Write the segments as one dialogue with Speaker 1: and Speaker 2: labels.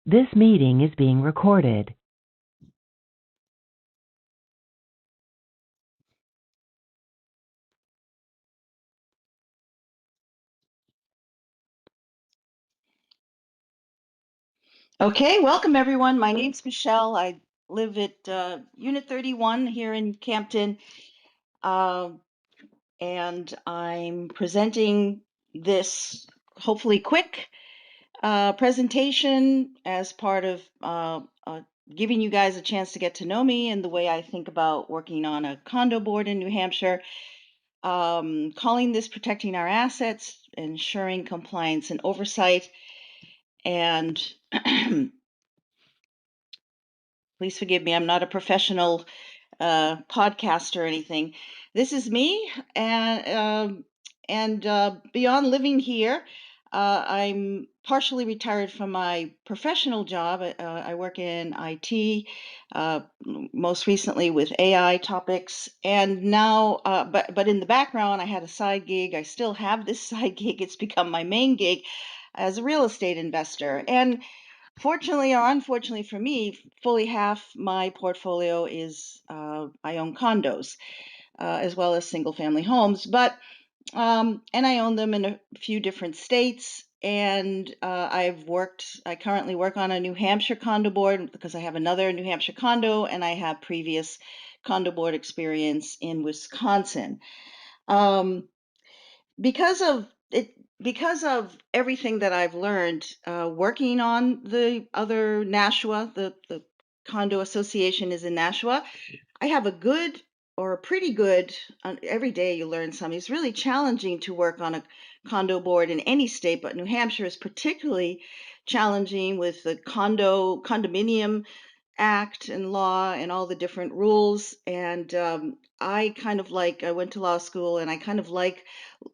Speaker 1: This meeting is being recorded.
Speaker 2: Okay, welcome everyone. My name's Michelle. I live at Unit 31 here in Campton, uh, and I'm presenting this hopefully quick presentation as part of giving you guys a chance to get to know me and the way I think about working on a condo board in New Hampshire. Calling this Protecting Our Assets, Ensuring Compliance and Oversight, and please forgive me, I'm not a professional podcast or anything. This is me, and beyond living here, I'm partially retired from my professional job. I work in IT, most recently with AI topics, and now, but in the background, I had a side gig. I still have this side gig. It's become my main gig as a real estate investor, and fortunately or unfortunately for me, fully half my portfolio is I own condos as well as single family homes, and I own them in a few different states. And I currently work on a New Hampshire condo board because I have another New Hampshire condo and I have previous condo board experience in Wisconsin. Um, because of it because of everything that I've learned working on the other Nashua, the condo association is in Nashua. I have a good or a pretty good every day you learn something. It's really challenging to work on a condo board in any state, but New Hampshire is particularly challenging with the condominium act and law and all the different rules. And I went to law school and I kind of like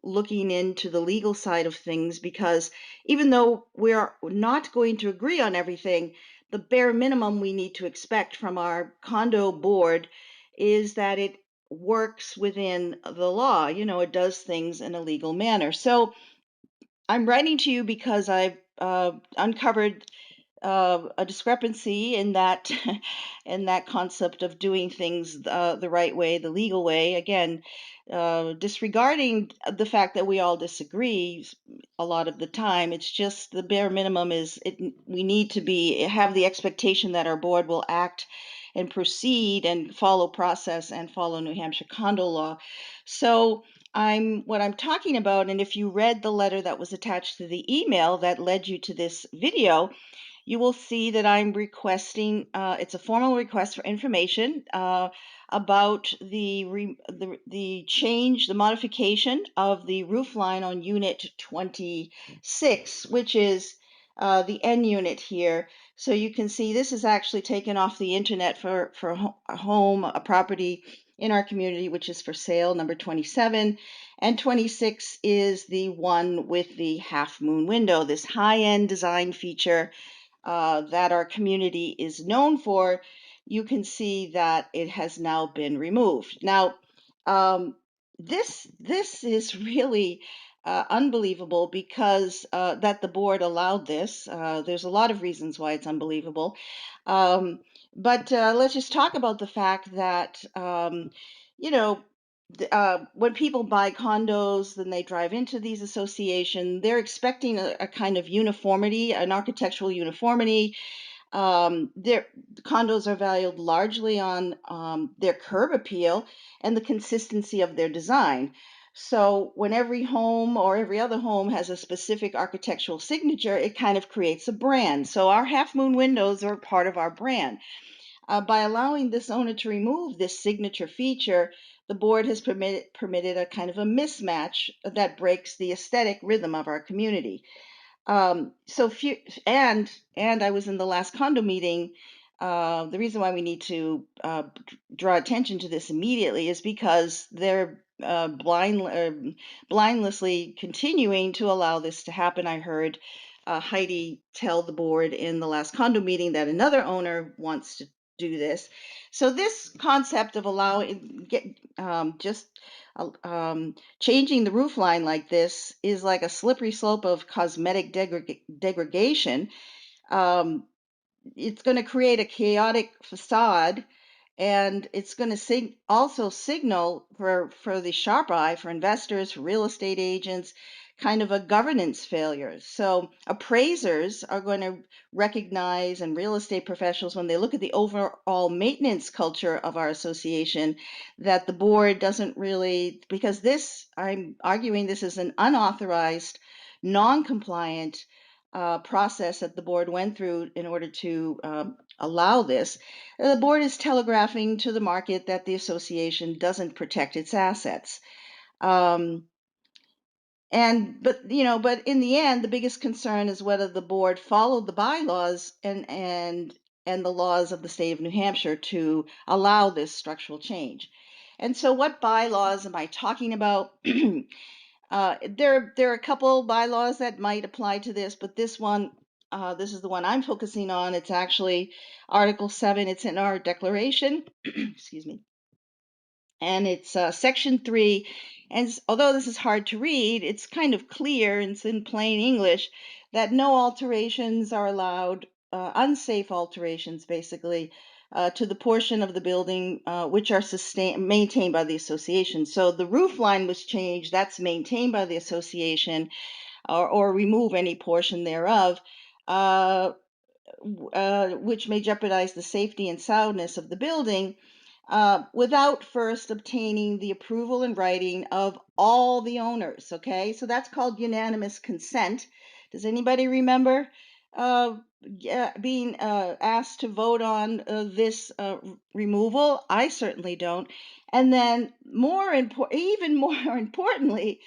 Speaker 2: looking into the legal side of things because even though we're not going to agree on everything, the bare minimum we need to expect from our condo board is that it works within the law. You know, it does things in a legal manner. So I'm writing to you because I've uncovered a discrepancy in that in that concept of doing things the right way, the legal way. Again, disregarding the fact that we all disagree a lot of the time. It's just the bare minimum is it. We need to be have the expectation that our board will act and proceed and follow process and follow New Hampshire condo law. So what I'm talking about, and if you read the letter that was attached to the email that led you to this video, you will see that I'm requesting, it's a formal request for information about the change, the modification of the roof line on Unit 26, which is the N unit here. So you can see this is actually taken off the internet for a home, a property in our community, which is for sale, number 27. And 26 is the one with the half moon window, this high-end design feature that our community is known for. You can see that it has now been removed. Now, um, this is really unbelievable because that the board allowed this. There's a lot of reasons why it's unbelievable, um, but let's just talk about the fact that you know when people buy condos, then they drive into these associations, they're expecting a kind of uniformity, an architectural uniformity. Their condos are valued largely on their curb appeal and the consistency of their design. So when every home or every other home has a specific architectural signature, it kind of creates a brand. So our half moon windows are part of our brand. By allowing this owner to remove this signature feature, the board has permitted a kind of a mismatch that breaks the aesthetic rhythm of our community. So few, and I was in the last condo meeting. The reason why we need to draw attention to this immediately is because they're blindlessly continuing to allow this to happen. I heard Heidi tell the board in the last condo meeting that another owner wants to do this. So this concept of allowing just changing the roof line like this is like a slippery slope of cosmetic degradation. it's going to create a chaotic facade, and it's going to also signal for the sharp eye, for investors, for real estate agents, kind of a governance failure. So appraisers are going to recognize, and real estate professionals, when they look at the overall maintenance culture of our association, that the board doesn't really, because this, I'm arguing, this is an unauthorized, non-compliant process that the board went through in order to allow this. The board is telegraphing to the market that the association doesn't protect its assets. Um, but in the end, the biggest concern is whether the board followed the bylaws and the laws of the state of New Hampshire to allow this structural change. And so, what bylaws am I talking about? There are a couple bylaws that might apply to this, but this one, this is the one I'm focusing on. It's actually Article 7. It's in our declaration. Excuse me. And it's Section 3. And although this is hard to read, it's kind of clear, and it's in plain English, that no alterations are allowed, unsafe alterations, basically, to the portion of the building which are maintained by the association. So the roof line was changed, that's maintained by the association, or remove any portion thereof, which may jeopardize the safety and soundness of the building, without first obtaining the approval in writing of all the owners. Okay, so that's called unanimous consent. Does anybody remember being asked to vote on this removal? I certainly don't. And then even more importantly,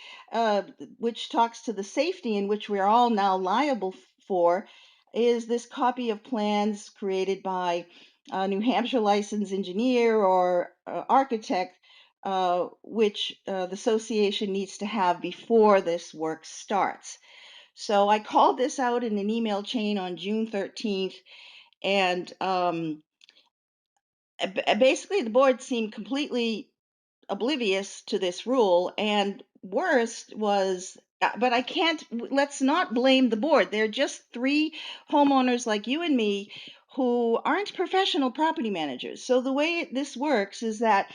Speaker 2: which talks to the safety in which we are all now liable for, is this copy of plans created by a New Hampshire licensed engineer or architect, which the association needs to have before this work starts. So I called this out in an email chain on June 13th, and basically the board seemed completely oblivious to this rule. And worst was, but I can't, let's not blame the board. They're just three homeowners like you and me who aren't professional property managers. So the way this works is that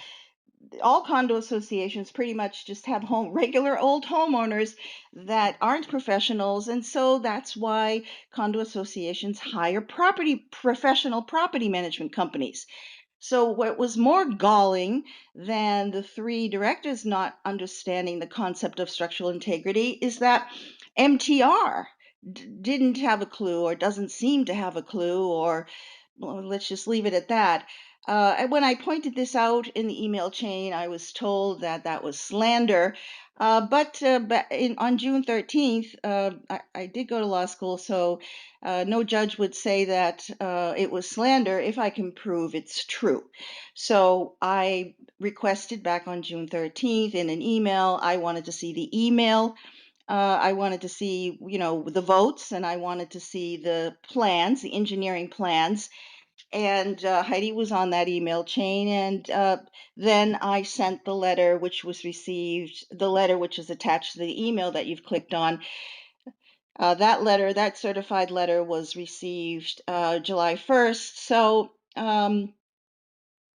Speaker 2: all condo associations pretty much just have regular old homeowners that aren't professionals, and so that's why condo associations hire professional property management companies. So, what was more galling than the three directors not understanding the concept of structural integrity is that MTR didn't have a clue, or doesn't seem to have a clue, or well, let's just leave it at that. And when I pointed this out in the email chain, I was told that that was slander. On June 13th, I did go to law school, so no judge would say that it was slander if I can prove it's true. So I requested back on June 13th in an email, I wanted to see the email. I wanted to see, the votes, and I wanted to see the plans, the engineering plans. And Heidi was on that email chain. And then I sent the letter, which was received, the letter which is attached to the email that you've clicked on. That certified letter was received July 1st. So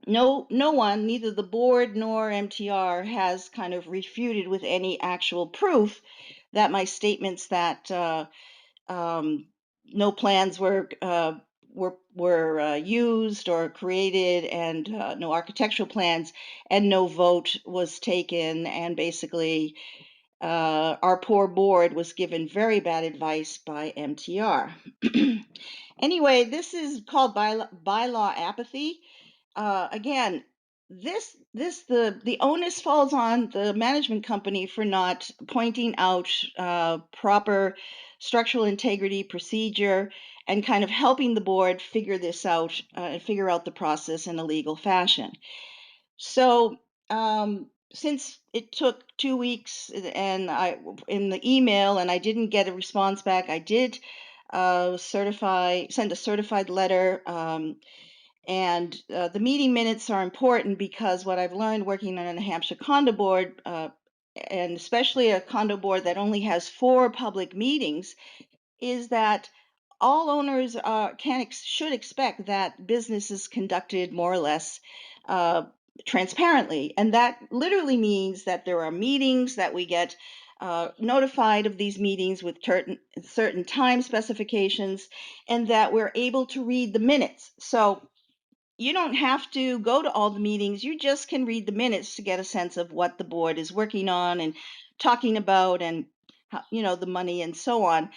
Speaker 2: no one, neither the board nor MTR, has kind of refuted with any actual proof that my statements that no plans were used or created, and no architectural plans, and no vote was taken, and basically our poor board was given very bad advice by MTR. Anyway, this is called bylaw apathy. Again, the onus falls on the management company for not pointing out proper structural integrity procedure and kind of helping the board figure this out and figure out the process in a legal fashion. So since it took 2 weeks and in the email, and I didn't get a response back, I did send a certified letter. And the meeting minutes are important, because what I've learned working on a New Hampshire condo board, and especially a condo board that only has 4 public meetings, is that all owners should expect that business is conducted more or less uh, transparently, and that literally means that there are meetings that we get notified of these meetings with certain time specifications, and that we're able to read the minutes. So you don't have to go to all the meetings. You just can read the minutes to get a sense of what the board is working on and talking about, and the money and so on.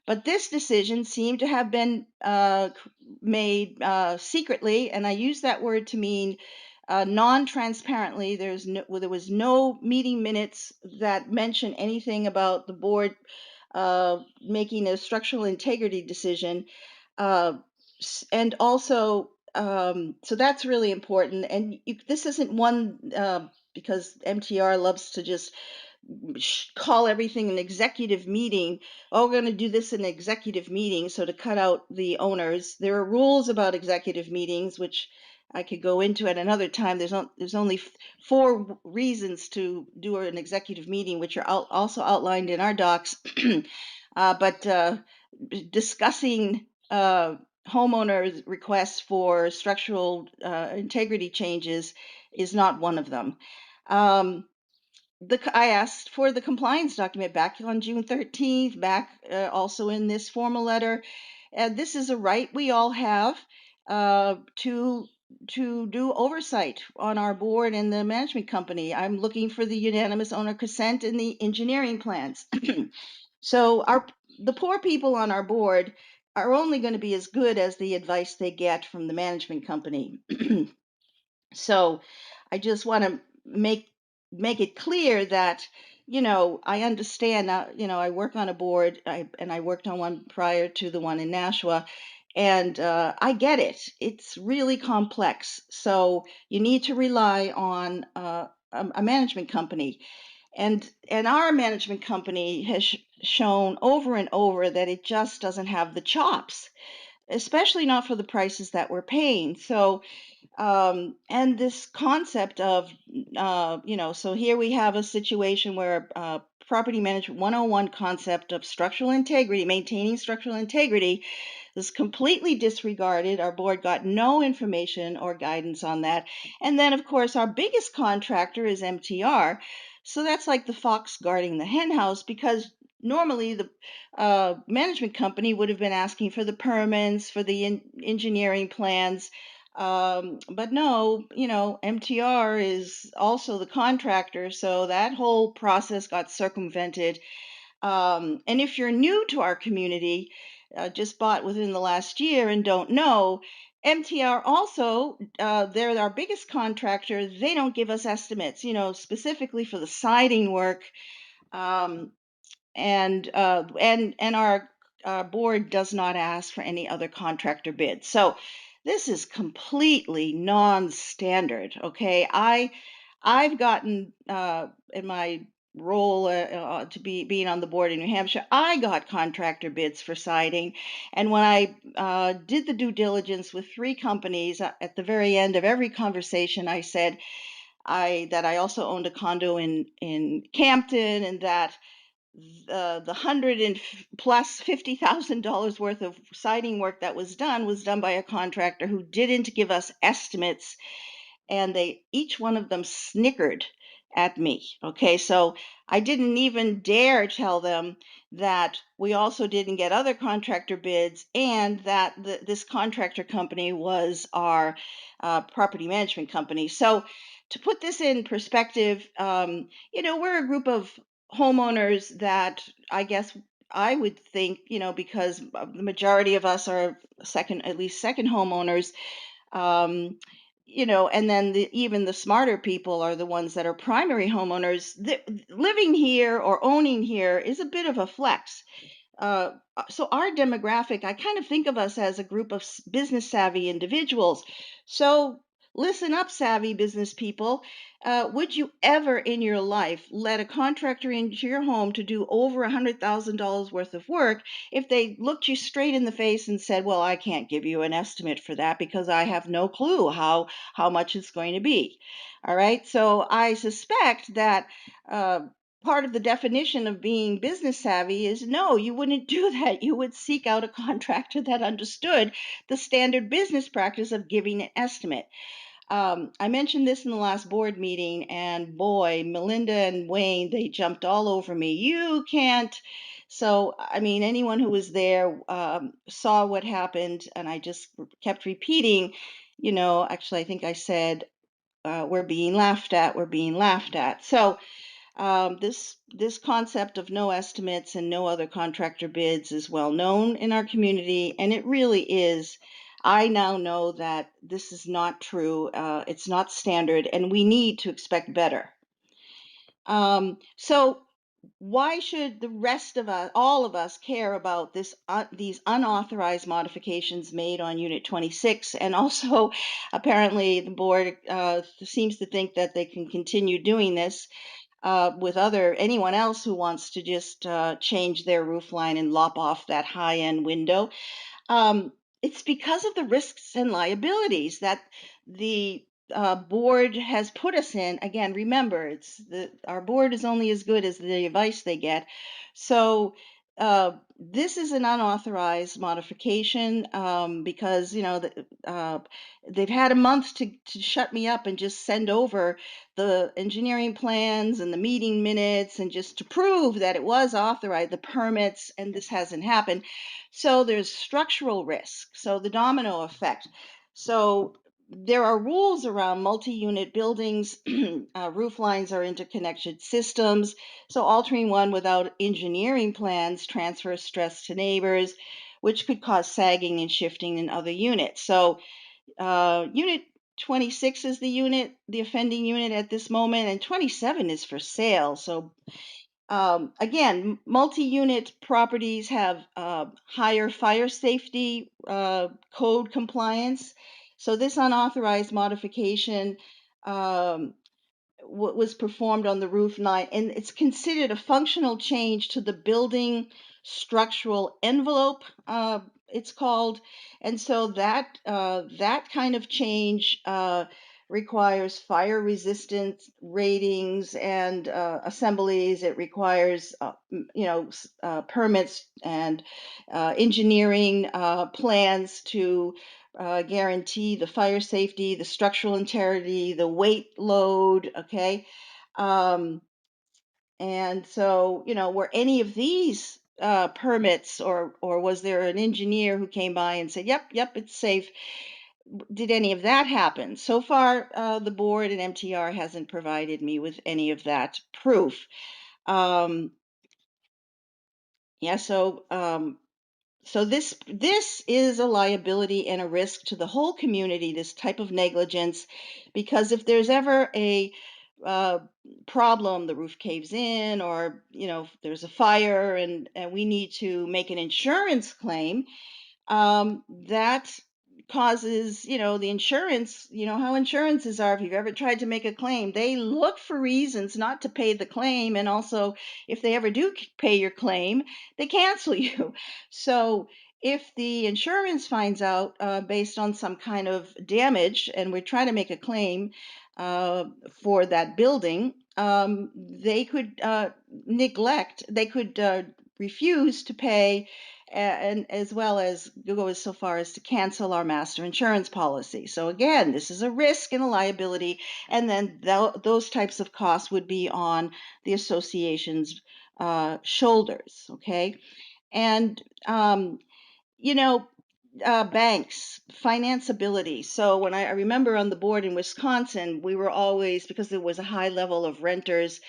Speaker 2: But this decision seemed to have been made secretly, and I use that word to mean non-transparently. There was no meeting minutes that mention anything about the board making a structural integrity decision. Uh, and also, so that's really important. And this isn't one because MTR loves to just call everything an executive meeting. Oh, we're going to do this in an executive meeting. So to cut out the owners, there are rules about executive meetings, which I could go into at another time. There's only 4 reasons to do an executive meeting, which are also outlined in our docs. But discussing homeowners' requests for structural integrity changes is not one of them. I asked for the compliance document back on June 13th, back also in this formal letter. This is a right we all have to do oversight on our board and the management company. I'm looking for the unanimous owner consent in the engineering plans. So the poor people on our board are only going to be as good as the advice they get from the management company. So I just want to make it clear that I understand now. I work on a board, and I worked on one prior to the one in Nashua, and I get it. It's really complex. So you need to rely on a management company, and our management company has shown over and over that it just doesn't have the chops, especially not for the prices that we're paying. So and this concept of, so here we have a situation where property management 101 concept of structural integrity, maintaining structural integrity, is completely disregarded. Our board got no information or guidance on that. And then, of course, our biggest contractor is MTR. So that's like the fox guarding the hen house, because normally the management company would have been asking for the permits, for the engineering plans, but no, MTR is also the contractor, so that whole process got circumvented. And if you're new to our community, just bought within the last year and don't know, MTR also, they're our biggest contractor. They don't give us estimates, specifically for the siding work. Um, and our board does not ask for any other contractor bids. So this is completely non-standard. Okay, I've gotten in my role to being on the board in New Hampshire, I got contractor bids for siding, and when I did the due diligence with 3 companies, at the very end of every conversation, I said that I also owned a condo in Campton, and that the hundred and plus $50,000 worth of siding work that was done by a contractor who didn't give us estimates, and each one of them snickered at me. Okay, so I didn't even dare tell them that we also didn't get other contractor bids, and that this contractor company was our property management company. So to put this in perspective, we're a group of homeowners that, I guess, I would think, because the majority of us are at least second homeowners, um, and then even the smarter people are the ones that are primary homeowners. Living here or owning here is a bit of a flex. So our demographic, I kind of think of us as a group of business savvy individuals. So listen up, savvy business people. Would you ever in your life let a contractor into your home to do over $100,000 worth of work if they looked you straight in the face and said, well, I can't give you an estimate for that because I have no clue how much it's going to be? All right. So I suspect that part of the definition of being business savvy is no, you wouldn't do that. You would seek out a contractor that understood the standard business practice of giving an estimate. I mentioned this in the last board meeting, and boy, Melinda and Wayne, they jumped all over me. You can't. So, I mean, anyone who was there saw what happened, and I just kept repeating, actually, I think I said, we're being laughed at, we're being laughed at. So, this concept of no estimates and no other contractor bids is well known in our community, and it really is. I now know that this is not true. It's not standard, and we need to expect better. So why should the rest of us, all of us, care about these unauthorized modifications made on Unit 26? And also, apparently, the board seems to think that they can continue doing this with anyone else who wants to just change their roof line and lop off that high end window. Um, it's because of the risks and liabilities that the board has put us in. Again, remember, our board is only as good as the advice they get. So this is an unauthorized modification because they've had a month to shut me up and just send over the engineering plans and the meeting minutes and just to prove that it was authorized, the permits, and this hasn't happened. So there's structural risk, so the domino effect. So there are rules around multi-unit buildings. Roof lines are interconnected systems. So altering one without engineering plans transfers stress to neighbors, which could cause sagging and shifting in other units. So unit 26 is the offending unit at this moment, and 27 is for sale. So again, multi-unit properties have higher fire safety code compliance. So this unauthorized modification was performed on the roof line, and it's considered a functional change to the building structural envelope, it's called. And so that kind of change requires fire resistance ratings and assemblies. It requires permits and engineering plans to guarantee the fire safety, the structural integrity, the weight load, okay? Um, and so, were any of these permits, or was there an engineer who came by and said, yep, it's safe? Did any of that happen? So far, the board and MTR hasn't provided me with any of that proof. Yeah, so this is a liability and a risk to the whole community, this type of negligence, because if there's ever a uh, problem, the roof caves in, or if there's a fire and we need to make an insurance claim, that causes, the insurance, how insurances are. If you've ever tried to make a claim, they look for reasons not to pay the claim. And also, if they ever do pay your claim, they cancel you. So if the insurance finds out based on some kind of damage, and we're trying to make a claim for that building, they could they could refuse to pay, and as well as go so far as to cancel our master insurance policy. So again, this is a risk and a liability, and then those types of costs would be on the association's shoulders. Okay, and you know, banks, financeability. So when I remember on the board in Wisconsin, we were always, because there was a high level of renters,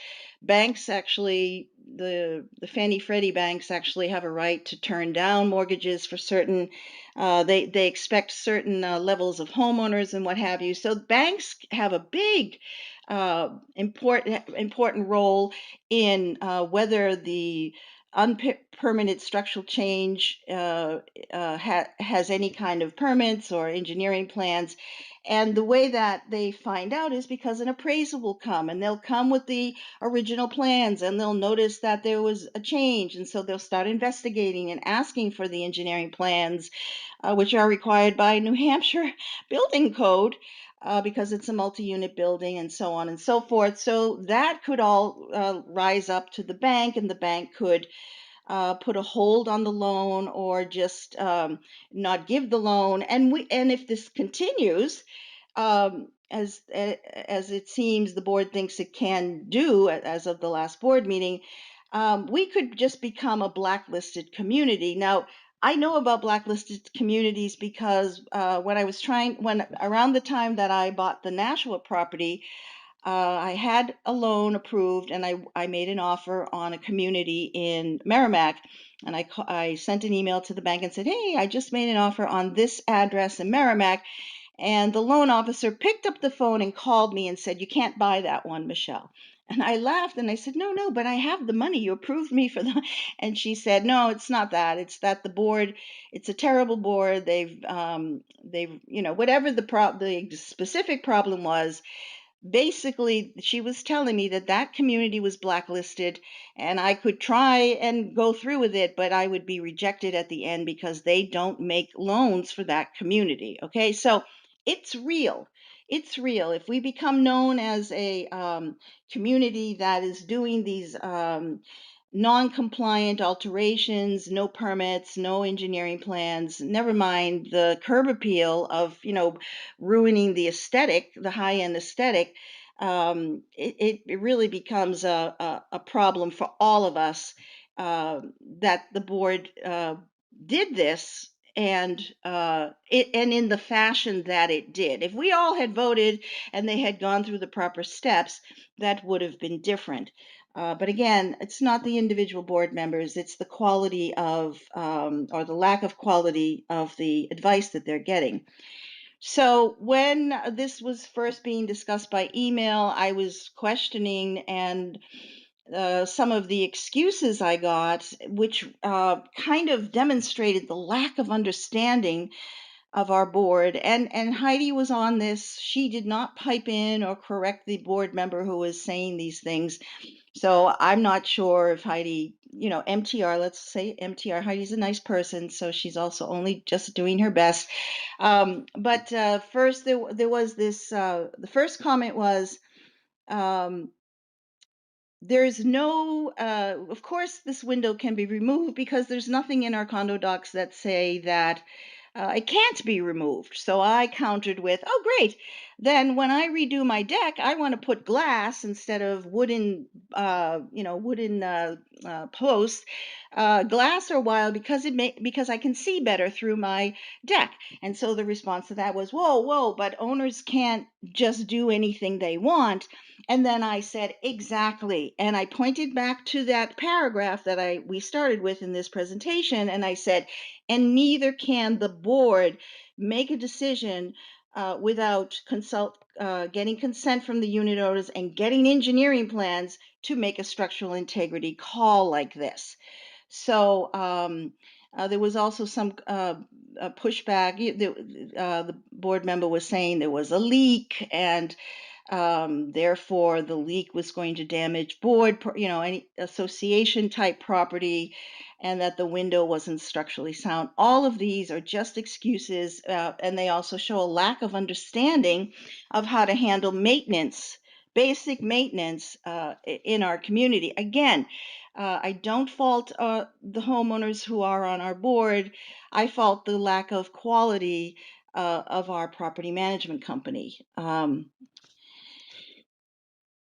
Speaker 2: banks actually, the Fannie Freddie banks actually have a right to turn down mortgages for certain, they expect certain levels of homeowners and what have you. So banks have a big important role in whether the unpermitted structural change has any kind of permits or engineering plans. And the way that they find out is because an appraiser will come, and they'll come with the original plans, and they'll notice that there was a change. And so they'll start investigating and asking for the engineering plans, which are required by New Hampshire building code. because it's a multi-unit building and so on and so forth. So that could all rise up to the bank, and the bank could put a hold on the loan or just not give the loan. And if this continues, as it seems the board thinks it can do as of the last board meeting, we could just become a blacklisted community. Now, I know about blacklisted communities because when around the time that I bought the Nashua property, I had a loan approved, and I made an offer on a community in Merrimack. And I sent an email to the bank and said, "Hey, I just made an offer on this address in Merrimack." And the loan officer picked up the phone and called me and said, "You can't buy that one, Michelle." And I laughed and I said, "No, no, but I have the money. You approved me for the." And she said, "No, it's not that. It's that the board, it's a terrible board. They've, whatever the specific problem was, basically she was telling me that that community was blacklisted, and I could try and go through with it, but I would be rejected at the end because they don't make loans for that community." Okay, so it's real. It's real. If we become known as a community that is doing these non-compliant alterations, no permits, no engineering plans, never mind the curb appeal of, ruining the aesthetic, the high-end aesthetic, it really becomes a problem for all of us, that the board did this, and and in the fashion that it did. If we all had voted and they had gone through the proper steps, that would have been different. But again, it's not the individual board members, it's the quality of, or the lack of quality of the advice that they're getting. So when this was first being discussed by email, I was questioning, and some of the excuses I got, which kind of demonstrated the lack of understanding of our board. And Heidi was on this. She did not pipe in or correct the board member who was saying these things. So I'm not sure if Heidi, MTR, let's say MTR, Heidi's a nice person, so she's also only just doing her best. But first, there was this. The first comment was, um, there's no. Of course, this window can be removed because there's nothing in our condo docs that say that it can't be removed. So I countered with, "Oh, great. Then when I redo my deck, I want to put glass instead of wooden, posts. Glass or wire because I can see better through my deck." And so the response to that was, "Whoa, whoa, but owners can't just do anything they want." And then I said, "Exactly." And I pointed back to that paragraph that we started with in this presentation, and I said, "And neither can the board make a decision without getting consent from the unit owners and getting engineering plans to make a structural integrity call like this." So there was also some pushback. The board member was saying there was a leak, and therefore the leak was going to damage any association type property, and that the window wasn't structurally sound. All of these are just excuses, and they also show a lack of understanding of how to handle maintenance, basic maintenance, in our community. Again, I don't fault the homeowners who are on our board. I fault the lack of quality of our property management company.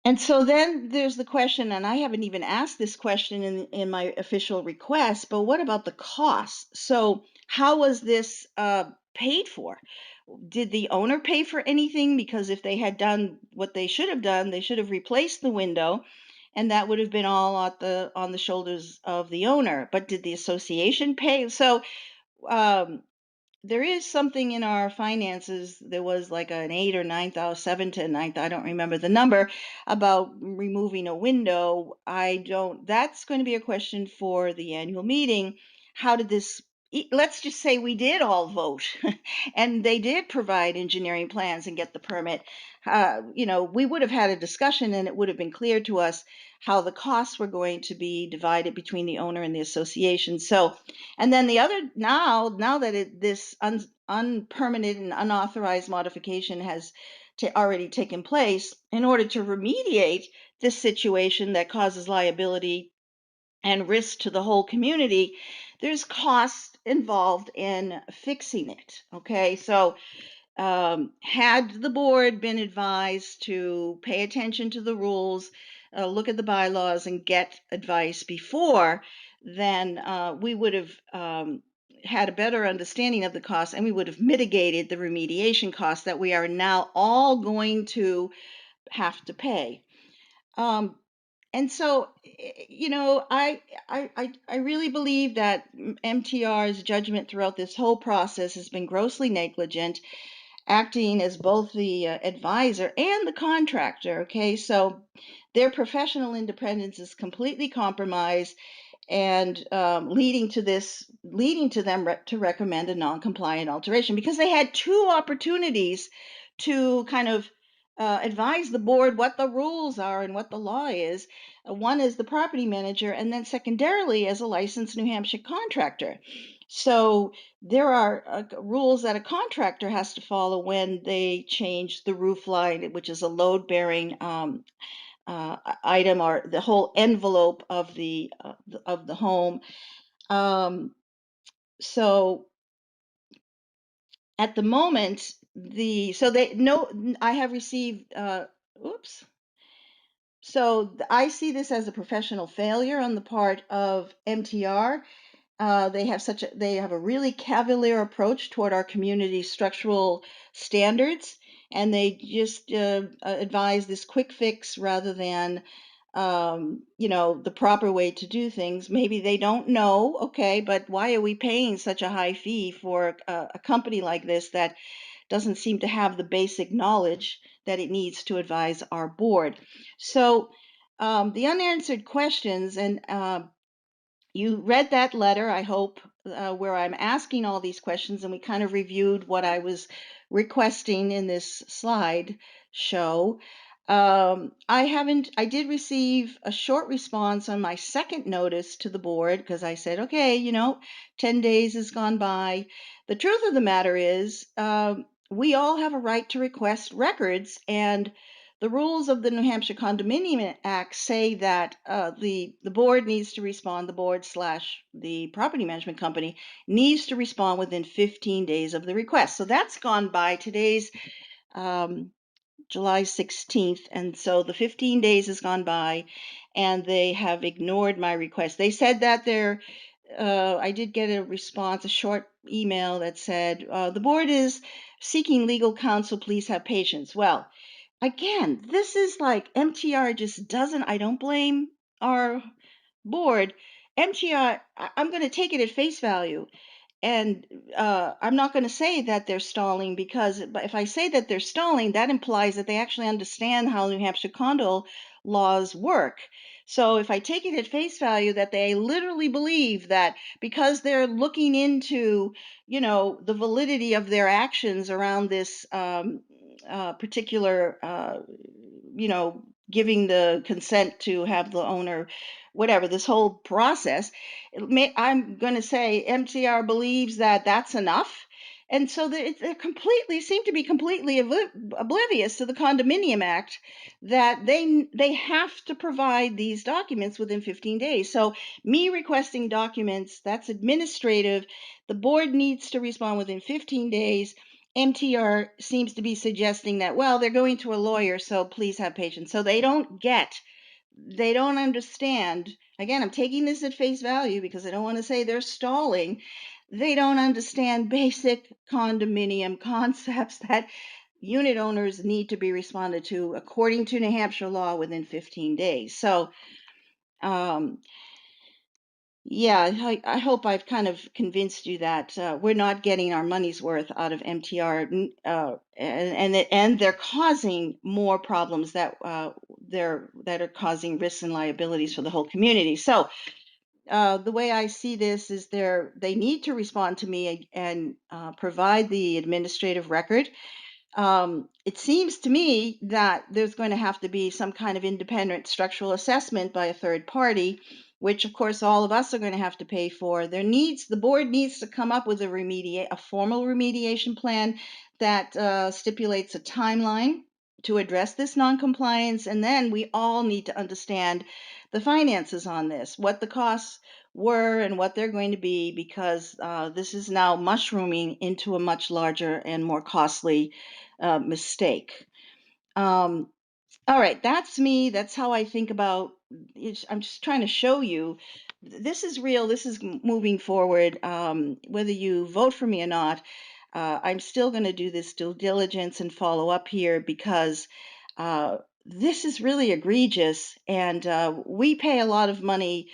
Speaker 2: And so then there's the question, and I haven't even asked this question in my official request, but what about the cost? So how was this paid for? Did the owner pay for anything? Because if they had done what they should have done, they should have replaced the window, and that would have been all on the shoulders of the owner. But did the association pay? So um, there is something in our finances. There was like an 8 or 9,000, 7 to 9. I don't remember the number, about removing a window. That's going to be a question for the annual meeting. How did this? Let's just say we did all vote, and they did provide engineering plans and get the permit. We would have had a discussion, and it would have been clear to us how the costs were going to be divided between the owner and the association. So, and then the other, now that this unpermitted and unauthorized modification has already taken place, in order to remediate this situation that causes liability and risk to the whole community, there's cost involved in fixing it. Okay, so had the board been advised to pay attention to the rules, look at the bylaws, and get advice before, then we would have had a better understanding of the costs, and we would have mitigated the remediation costs that we are now all going to have to pay. And so, I really believe that MTR's judgment throughout this whole process has been grossly negligent, acting as both the advisor and the contractor. Okay, so their professional independence is completely compromised, and leading to them to recommend a non-compliant alteration, because they had two opportunities to kind of advise the board what the rules are and what the law is. One is the property manager, and then secondarily as a licensed New Hampshire contractor. So there are rules that a contractor has to follow when they change the roof line, which is a load-bearing item, or the whole envelope of the home. So at the moment, I have received. Oops. So I see this as a professional failure on the part of MTR. They have a really cavalier approach toward our community structural standards, and they just advise this quick fix rather than the proper way to do things. Maybe they don't know, okay, but why are we paying such a high fee for a company like this that doesn't seem to have the basic knowledge that it needs to advise our board? So the unanswered questions, and you read that letter, I hope, where I'm asking all these questions, and we kind of reviewed what I was requesting in this slide show. I did receive a short response on my second notice to the board, because I said, okay, 10 days has gone by. The truth of the matter is, we all have a right to request records, and the rules of the New Hampshire Condominium Act say that the board needs to respond, the board slash the property management company needs to respond within 15 days of the request. So that's gone by. Today's July 16th, and so the 15 days has gone by, and they have ignored my request. They said that I did get a response, a short email that said, the board is seeking legal counsel, please have patience. Well, again, this is like MTR just doesn't, I don't blame our board. MTR, I'm going to take it at face value. And I'm not going to say that they're stalling, because if I say that they're stalling, that implies that they actually understand how New Hampshire condo laws work. So if I take it at face value that they literally believe that because they're looking into, the validity of their actions around this particular, giving the consent to have the owner, whatever, this whole process, I'm going to say MTR believes that that's enough. And so they seem to be completely oblivious to the Condominium Act, that they have to provide these documents within 15 days. So me requesting documents, that's administrative. The board needs to respond within 15 days. MTR seems to be suggesting that, well, they're going to a lawyer, so please have patience. So they don't understand. Again, I'm taking this at face value because I don't want to say they're stalling. They don't understand basic condominium concepts that unit owners need to be responded to according to New Hampshire law within 15 days. So, yeah, I hope I've kind of convinced you that we're not getting our money's worth out of MTR, and they're causing more problems that are causing risks and liabilities for the whole community. So the way I see this is they need to respond to me and provide the administrative record. It seems to me that there's going to have to be some kind of independent structural assessment by a third party which of course all of us are going to have to pay for. The board needs to come up with a formal remediation plan that stipulates a timeline to address this noncompliance, and then we all need to understand the finances on this, what the costs were and what they're going to be, because this is now mushrooming into a much larger and more costly mistake. Um, all right, that's me. That's how I think about it. I'm just trying to show you this is real. This is moving forward. Whether you vote for me or not, I'm still going to do this due diligence and follow up here because uh, this is really egregious, and we pay a lot of money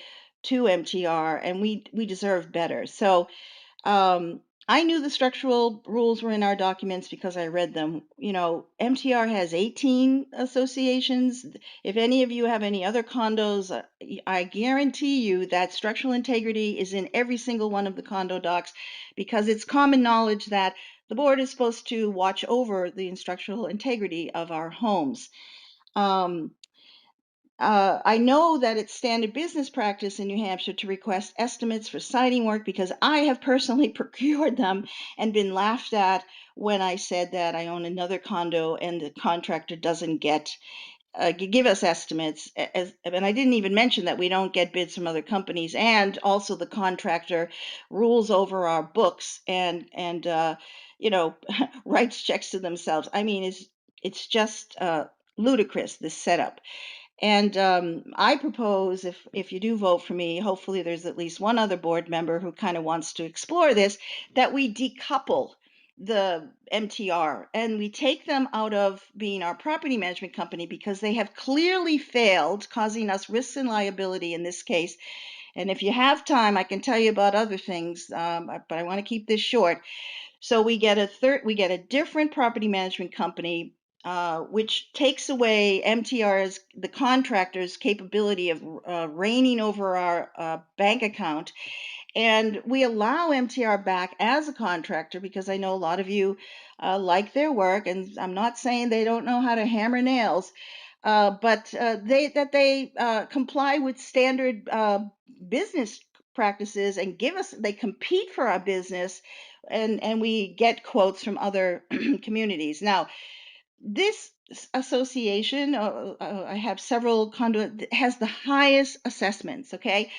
Speaker 2: to MTR, and we deserve better. So um, I knew the structural rules were in our documents because I read them. You know, MTR has 18 associations. If any of you have any other condos, I guarantee you that structural integrity is in every single one of the condo docs because it's common knowledge that the board is supposed to watch over the structural integrity of our homes. Um, I know that it's standard business practice in New Hampshire to request estimates for siding work because I have personally procured them and been laughed at when I said that I own another condo and the contractor doesn't give us estimates. And I didn't even mention that we don't get bids from other companies, and also the contractor rules over our books and you know writes checks to themselves. I mean, it's just ludicrous, this setup. And I propose, if you do vote for me, hopefully there's at least one other board member who kind of wants to explore this, that we decouple the MTR and we take them out of being our property management company because they have clearly failed, causing us risks and liability in this case. And if you have time, I can tell you about other things, but I want to keep this short. So we get a different property management company, which takes away the contractor's capability of reigning over our bank account, and we allow MTR back as a contractor because I know a lot of you like their work, and I'm not saying they don't know how to hammer nails, but they comply with standard business practices and they compete for our business, and we get quotes from other communities. Now, this association, I have several condo, has the highest assessments, okay?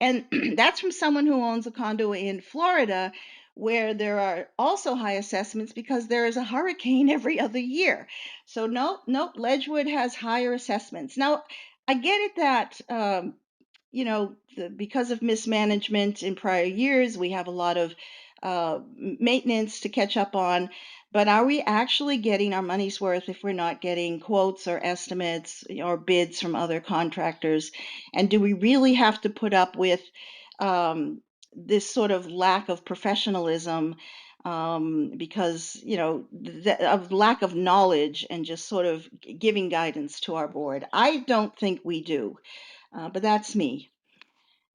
Speaker 2: And that's from someone who owns a condo in Florida, where there are also high assessments because there is a hurricane every other year. So nope, Ledgewood has higher assessments. Now, I get it that because of mismanagement in prior years, we have a lot of maintenance to catch up on. But are we actually getting our money's worth if we're not getting quotes or estimates or bids from other contractors? And do we really have to put up with this sort of lack of professionalism because, of lack of knowledge and just sort of giving guidance to our board? I don't think we do. But that's me.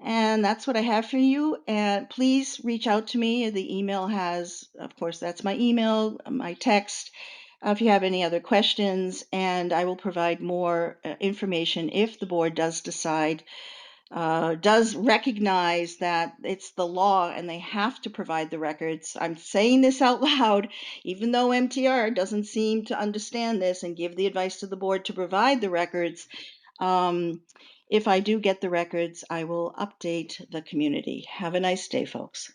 Speaker 2: And that's what I have for you. And please reach out to me. The email has, of course, that's my email, my text, if you have any other questions. And I will provide more information if the board does decide, does recognize that it's the law and they have to provide the records. I'm saying this out loud, even though MTR doesn't seem to understand this and give the advice to the board to provide the records. Um, if I do get the records, I will update the community. Have a nice day, folks.